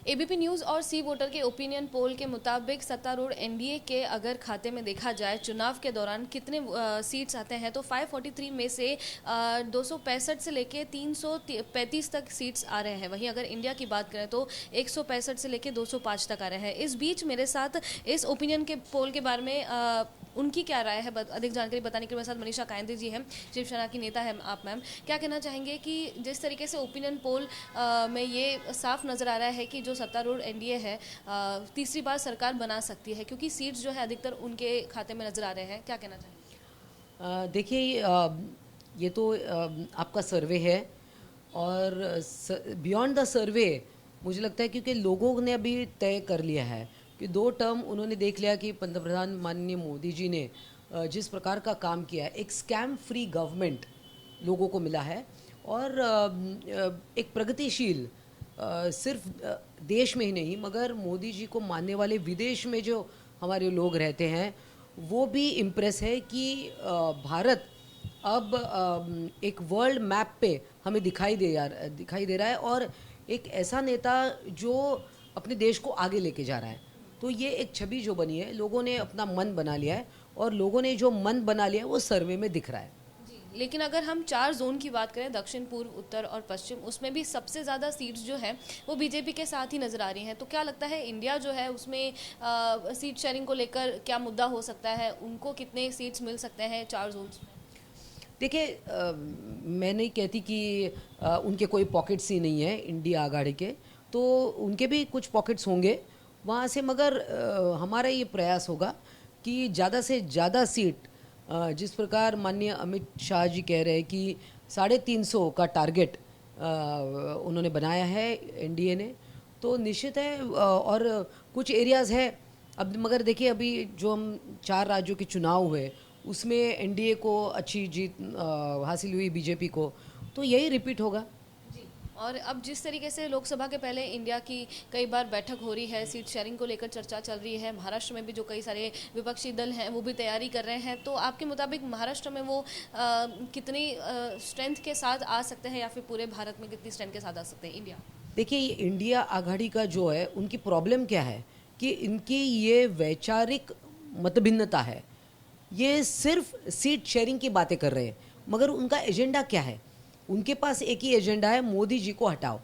ABP news और सी voter के opinion poll के मुताबिक सत्तारूढ़ एनडीए के अगर खाते में देखा जाए चुनाव के दौरान कितने सीट्स आते हैं तो 543 में से 265 से लेके 335 तक सीट्स आ रहे हैं। वहीं अगर इंडिया की बात करें तो 165 से लेके 205 तक आ रहे हैं। इस बीच मेरे साथ इस ओपिनियन के पोल के बारे में उनकी क्या राय है अधिक जानकारी बताने के लिए मेरे साथ मनीषा कायंदे जी हैं, शिवसेना की नेता है आप मैम। क्या कहना चाहेंगे कि जिस तरीके से ओपिनियन पोल में ये साफ नज़र आ रहा है कि जो सत्तारूढ़ एनडीए है तीसरी बार सरकार बना सकती है क्योंकि सीट्स जो है अधिकतर उनके खाते में नज़र आ रहे हैं, क्या कहना चाहेंगे? देखिए, ये तो आपका सर्वे है और बियॉन्ड द सर्वे मुझे लगता है क्योंकि लोगों ने अभी तय कर लिया है कि 2 टर्म उन्होंने देख लिया कि पंतप्रधान माननीय मोदी जी ने जिस प्रकार का काम किया है, एक स्कैम फ्री गवर्नमेंट लोगों को मिला है और एक प्रगतिशील सिर्फ देश में ही नहीं मगर मोदी जी को मानने वाले विदेश में जो हमारे लोग रहते हैं वो भी इम्प्रेस है कि भारत अब एक वर्ल्ड मैप पे हमें दिखाई दे रहा है और एक ऐसा नेता जो अपने देश को आगे लेके जा रहा है। तो ये एक छवि जो बनी है, लोगों ने अपना मन बना लिया है और लोगों ने जो मन बना लिया है वो सर्वे में दिख रहा है। लेकिन अगर हम 4 जोन की बात करें, दक्षिण, पूर्व, उत्तर और पश्चिम, उसमें भी सबसे ज़्यादा सीट्स जो है वो बीजेपी के साथ ही नज़र आ रही हैं। तो क्या लगता है इंडिया जो है उसमें सीट शेयरिंग को लेकर क्या मुद्दा हो सकता है? उनको कितने सीट्स मिल सकते हैं 4 जोन्स में? देखिए, मैं नहीं कहती कि उनके कोई पॉकेट्स ही नहीं है इंडिया आघाड़ी के, तो उनके भी कुछ पॉकेट्स होंगे वहाँ से, मगर हमारा ये प्रयास होगा कि ज़्यादा से ज़्यादा सीट, जिस प्रकार माननीय अमित शाह जी कह रहे हैं कि 350 का टारगेट उन्होंने बनाया है एनडीए ने, तो निश्चित है। और कुछ एरियाज़ है अब, मगर देखिए अभी जो हम 4 राज्यों के चुनाव हुए उसमें एनडीए को अच्छी जीत हासिल हुई, बीजेपी को, तो यही रिपीट होगा। और अब जिस तरीके से लोकसभा के पहले इंडिया की कई बार बैठक हो रही है, सीट शेयरिंग को लेकर चर्चा चल रही है, महाराष्ट्र में भी जो कई सारे विपक्षी दल हैं वो भी तैयारी कर रहे हैं, तो आपके मुताबिक महाराष्ट्र में वो कितनी स्ट्रेंथ के साथ आ सकते हैं या फिर पूरे भारत में कितनी स्ट्रेंथ के साथ आ सकते हैं इंडिया? देखिए, ये इंडिया आघाड़ी का जो है उनकी प्रॉब्लम क्या है कि इनकी ये वैचारिक मतभिन्नता है। ये सिर्फ सीट शेयरिंग की बातें कर रहे हैं मगर उनका एजेंडा क्या है? उनके पास एक ही एजेंडा है, मोदी जी को हटाओ,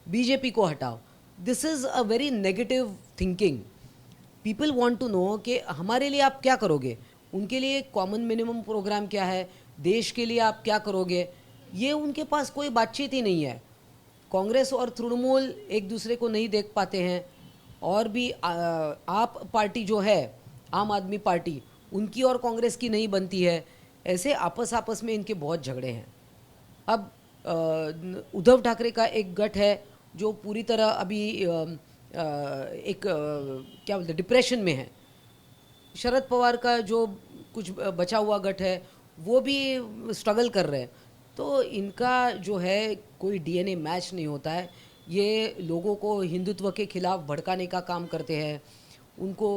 बीजेपी को हटाओ। This is a very negative thinking. People want to know कि हमारे लिए आप क्या करोगे, उनके लिए कॉमन मिनिमम प्रोग्राम क्या है, देश के लिए आप क्या करोगे, ये उनके पास कोई बातचीत ही नहीं है। कांग्रेस और तृणमूल एक दूसरे को नहीं देख पाते हैं और भी आप पार्टी जो है, आम आदमी पार्टी, उनकी और कांग्रेस की नहीं बनती है। ऐसे आपस में इनके बहुत झगड़े हैं। अब उद्धव ठाकरे का एक गठ है जो पूरी तरह अभी एक क्या बोलते डिप्रेशन में है। शरद पवार का जो कुछ बचा हुआ गठ है वो भी स्ट्रगल कर रहे हैं। तो इनका जो है कोई डीएनए मैच नहीं होता है। ये लोगों को हिंदुत्व के खिलाफ भड़काने का काम करते हैं, उनको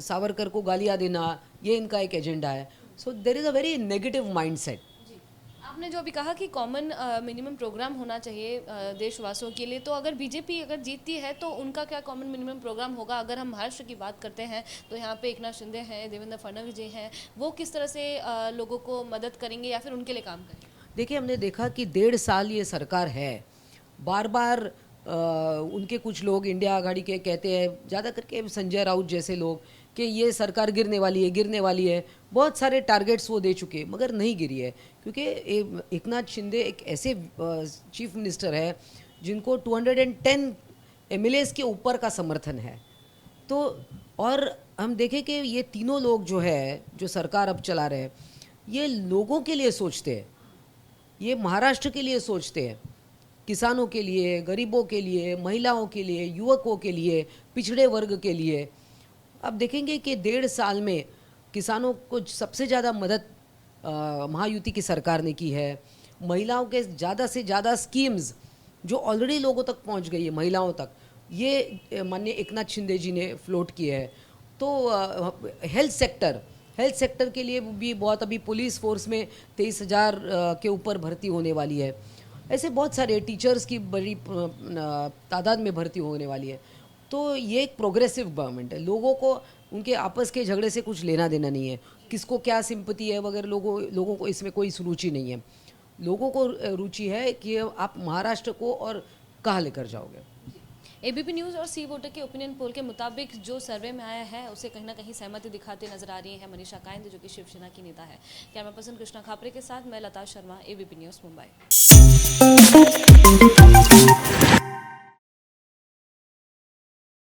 सावरकर को गालियाँ देना, ये इनका एक एजेंडा है। So there is a very negative mindset. आपने जो अभी कहा कि कॉमन मिनिमम प्रोग्राम होना चाहिए देशवासियों के लिए, तो अगर बीजेपी अगर जीतती है तो उनका क्या कॉमन मिनिमम प्रोग्राम होगा? अगर हम महाराष्ट्र की बात करते हैं तो यहाँ पे एकनाथ शिंदे हैं, देवेंद्र फडणवीस जी हैं, वो किस तरह से लोगों को मदद करेंगे या फिर उनके लिए काम करेंगे? देखिए, हमने देखा कि 1.5 साल ये सरकार है, बार बार उनके कुछ लोग इंडिया आघाड़ी के कहते हैं, ज़्यादा करके संजय राउत जैसे लोग, कि ये सरकार गिरने वाली है, गिरने वाली है। बहुत सारे टारगेट्स वो दे चुके मगर नहीं गिरी है क्योंकि एकनाथ शिंदे एक ऐसे चीफ मिनिस्टर है जिनको 210 एमएलएस के ऊपर का समर्थन है। तो और हम देखें कि ये तीनों लोग जो है, जो सरकार अब चला रहे हैं, ये लोगों के लिए सोचते हैं, ये महाराष्ट्र के लिए सोचते हैं, किसानों के लिए, गरीबों के लिए, महिलाओं के लिए, युवकों के लिए, पिछड़े वर्ग के लिए। अब देखेंगे कि 1.5 साल में किसानों को सबसे ज़्यादा मदद महायुति की सरकार ने की है। महिलाओं के ज़्यादा से ज़्यादा स्कीम्स जो ऑलरेडी लोगों तक पहुंच गई है, महिलाओं तक, ये माननीय एकनाथ शिंदे जी ने फ्लोट किया है। तो हेल्थ सेक्टर के लिए भी बहुत, अभी पुलिस फोर्स में 23,000 के ऊपर भर्ती होने वाली है। ऐसे बहुत सारे टीचर्स की बड़ी तादाद में भर्ती होने वाली है। तो ये एक प्रोग्रेसिव गवर्नमेंट है। लोगों को उनके आपस के झगड़े से कुछ लेना देना नहीं है, किसको क्या सिंपति है वगैरह, लोगों को इसमें कोई रुचि नहीं है। लोगों को रुचि है कि आप महाराष्ट्र को और कहाँ लेकर जाओगे। एबीपी न्यूज़ और सी वोटर के ओपिनियन पोल के मुताबिक जो सर्वे में आया है उसे कहीं ना कहीं सहमति दिखाते नजर आ रही है मनीषा कायंद, जो कि शिवसेना की नेता है। कैमरा पर्सन कृष्णा खापरे के साथ मैं लता शर्मा, एबीपी न्यूज़ मुंबई।